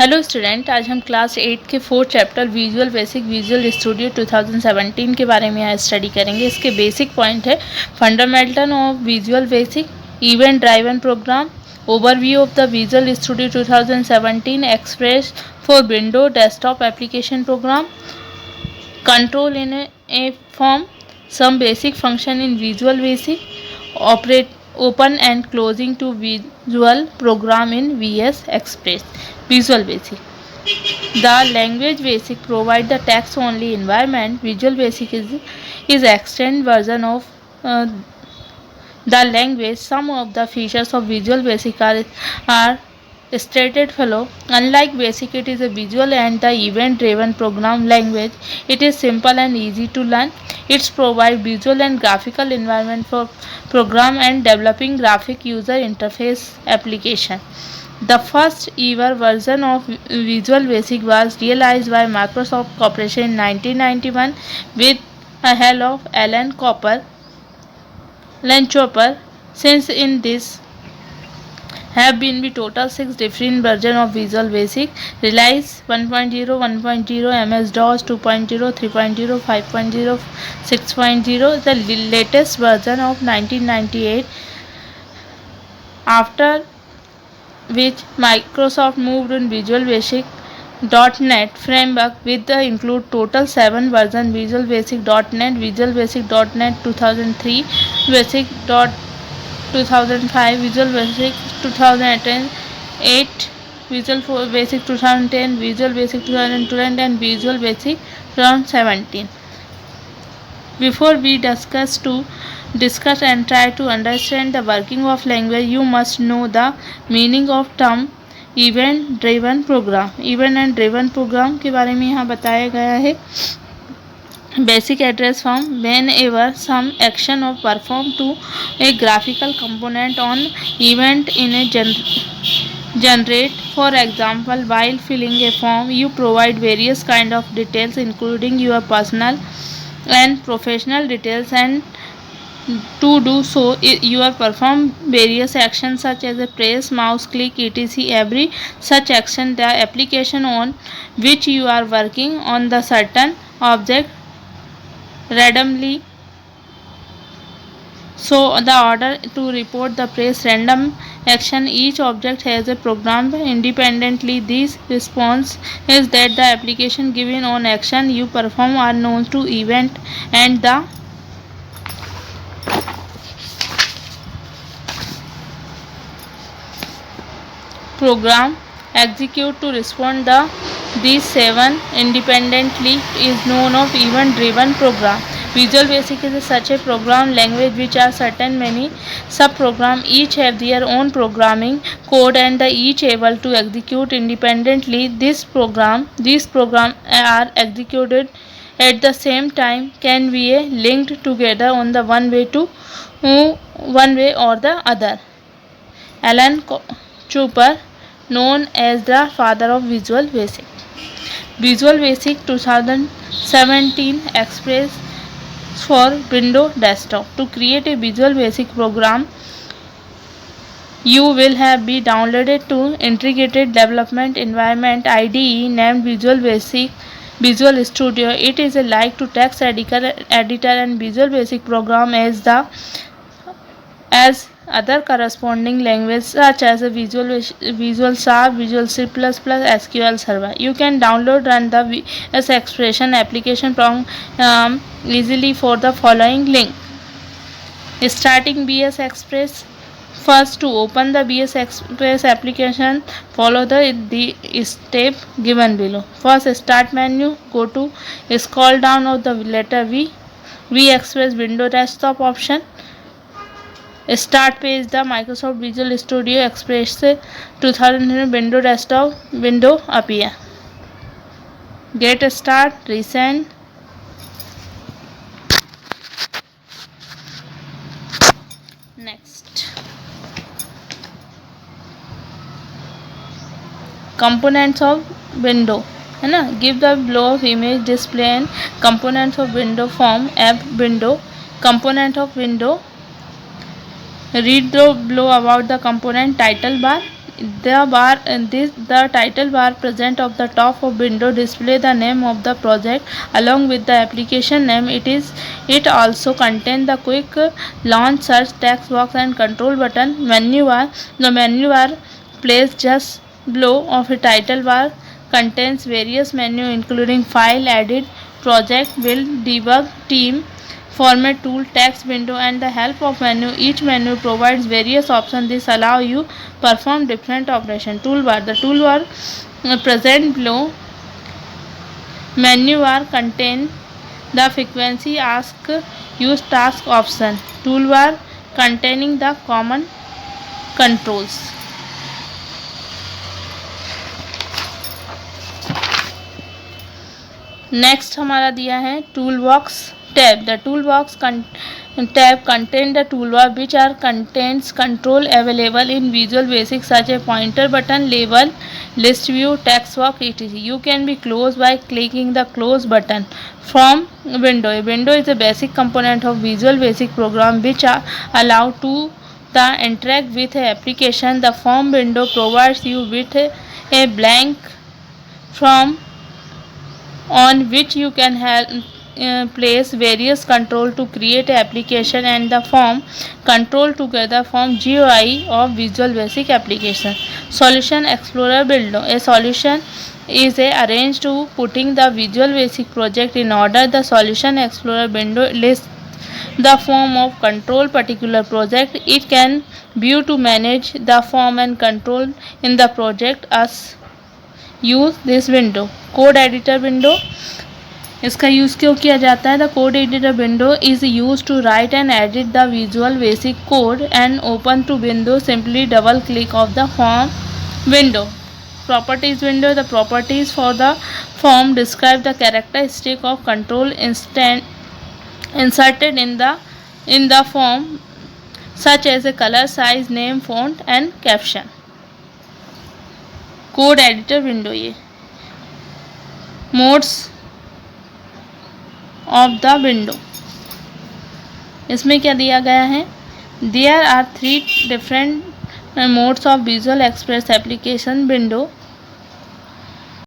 Hello student, आज हम class 8 के 4th chapter visual basic visual studio 2017 के बारे में आज स्टडी करेंगे। इसके बेसिक पॉइंट है fundamental of visual basic, event driven program, overview of the visual studio 2017, express for window desktop application program, control in a form, some basic function in visual basic, operate open and closing to visual program in VS Express. Visual Basic. The language basic provide the text only environment. Visual Basic is extended version of the language. Some of the features of Visual Basic are stated below. Unlike Basic, it is a visual and the event-driven program language. It is simple and easy to learn. It provides visual and graphical environment for program and developing graphic user interface application. The first ever version of Visual Basic was realized by Microsoft Corporation in 1991 with the help of Alan Chopper. Since in this have been the total 6 different versions of Visual Basic: Release 1.0, 1.0, MS-DOS 2.0, 3.0, 5.0, 6.0. The latest version of 1998, after which Microsoft moved on Visual Basic .NET framework with the include total 7 versions: Visual Basic .NET, Visual Basic .NET 2003, Basic 2005, Visual Basic 2008, Visual Basic 2010, Visual Basic 2012, and Visual Basic 2017. Before we discuss and try to understand the working of language, you must know the meaning of term event driven program. Event and driven program के बारे में यहाँ बताया गया है. Basic address form: whenever some action or performed to a graphical component on event in a generate. For example, while filling a form, you provide various kind of details including your personal and professional details, and to do so you have performed various actions such as a press, mouse click, etc. Every such action, the application on which you are working on the certain object randomly. So the order to report the press random action, each object has a program independently. This response is that the application given on action you perform are known to event, and the program execute to respond these 7 independently is known of event driven program. Visual Basic is such a program language which are certain many subprogram, each have their own programming code and the each able to execute independently. These program are executed at the same time, can be linked together on the one way or the other. Alan Chopper, known as the father of Visual Basic. Visual Basic 2017 Express for Windows Desktop. To create a Visual Basic program, you will have be downloaded to Integrated Development Environment IDE named Visual Studio. It is a like to text editor and Visual Basic program as other corresponding languages such as Visual Sharp, Visual C++, SQL Server. You can download run the VS Expression application from easily for the following link. Starting VS Express. First, to open the VS Express application, follow the step given below. First, start menu, go to scroll down of the letter V Express Windows Desktop option. Start page, the Microsoft Visual Studio Express 2000 Windows Desktop window appear. Get start, resend. Next, components of window है ना. Give the blow of image display and components of window form app window. Component of window. Read the below about the component title bar. The title bar present of the top of window display the name of the project along with the application name. It also contains the quick launch search text box and control button. Menu bar. The menu bar placed just below of a title bar contains various menus including file, edit, project, build, debug, team, format tool, text window and the help of menu. Each menu provides various options. This allow you perform different operation. Toolbar. The toolbar present below menu bar contain the frequency ask use task option. Toolbar containing the common controls. Next हमारा दिया है tool box tab. The tool box tab contain the toolbar which are contains control available in Visual Basic such as pointer button, label, list view, text box, etc. You can be closed by clicking the close button from window. A window is a basic component of Visual Basic program which are allowed to the interact with a application. The form window provides you with a blank form on which you can place various control to create an application and the form control together form GUI of Visual Basic application. Solution Explorer window. A solution is arranged to putting the Visual Basic project in order. The Solution Explorer window lists the form of control particular project. It can view to manage the form and control in the project as use this window. Code editor window. इसका use क्यों किया जाता है? The code editor window is use to write and edit the visual basic code and open to window. Simply double click of the form window. Properties window. The properties for the form describe the characteristic of control inserted in the form such as a color, size, name, font and caption. Code editor window. ये modes of the window. इसमें क्या दिया गया है? There are 3 different modes of visual express application window.